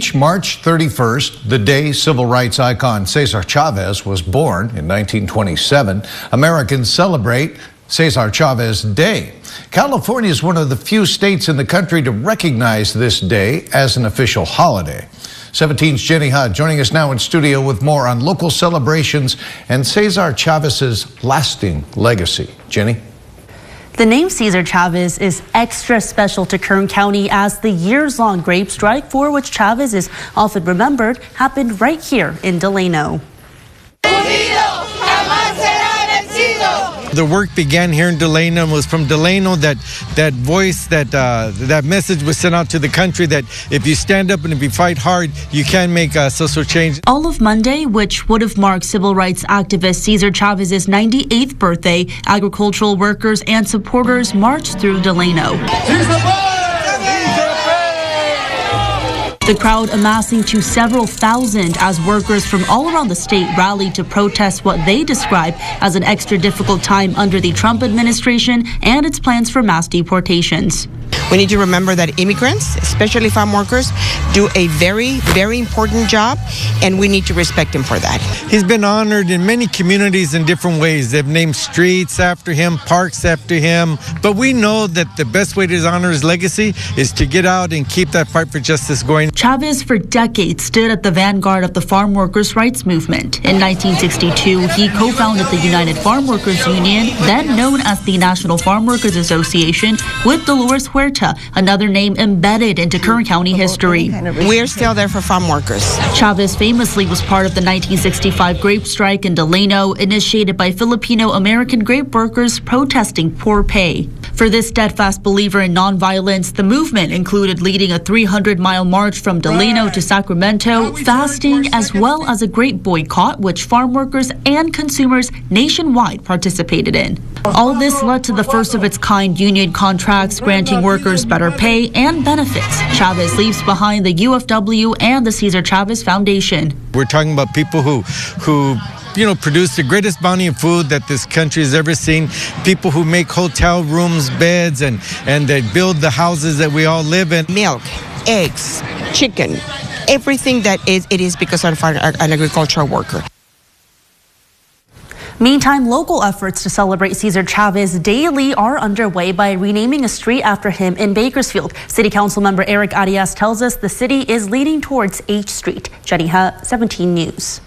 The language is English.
Each March 31st, the day civil rights icon Cesar Chavez was born in 1927, Americans celebrate Cesar Chavez Day. California is one of the few states in the country to recognize this day as an official holiday. 17's Jenny Hudd joining us now in studio with more on local celebrations and Cesar Chavez's lasting legacy. Jenny? The name Cesar Chavez is extra special to Kern County as the years-long grape strike for which Chavez is often remembered happened right here in Delano. The work began here in Delano and was from Delano that voice, that message was sent out to the country that if you stand up and if you fight hard, you can make social change. All of Monday, which would have marked civil rights activist Cesar Chavez's 98th birthday, agricultural workers and supporters marched through Delano. The crowd amassing to several thousand as workers from all around the state rallied to protest what they describe as an extra difficult time under the Trump administration and its plans for mass deportations. We need to remember that immigrants, especially farm workers, do a very, very important job, and we need to respect him for that. He's been honored in many communities in different ways. They've named streets after him, parks after him, but we know that the best way to honor his legacy is to get out and keep that fight for justice going. Chavez for decades stood at the vanguard of the farm workers' rights movement. In 1962, he co-founded the United Farm Workers Union, then known as the National Farm Workers Association, with Dolores Huerta, another name embedded into Kern County history. We're still there for farm workers. Chavez famously was part of the 1965 grape strike in Delano, initiated by Filipino-American grape workers protesting poor pay. For this steadfast believer in nonviolence, the movement included leading a 300-mile march from Delano to Sacramento, fasting, as well as a grape boycott, which farm workers and consumers nationwide participated in. All this led to the first of its kind union contracts granting workers better pay and benefits. Chavez leaves behind the UFW and the Cesar Chavez Foundation. We're talking about people who produce the greatest bounty of food that this country has ever seen. People who make hotel rooms, beds, and they build the houses that we all live in. Milk, eggs, chicken, everything that it is because of an agricultural worker. Meantime, local efforts to celebrate Cesar Chavez daily are underway by renaming a street after him in Bakersfield. City Council member Eric Arias tells us the city is leaning towards H Street. Jenny Hutt, 17 News.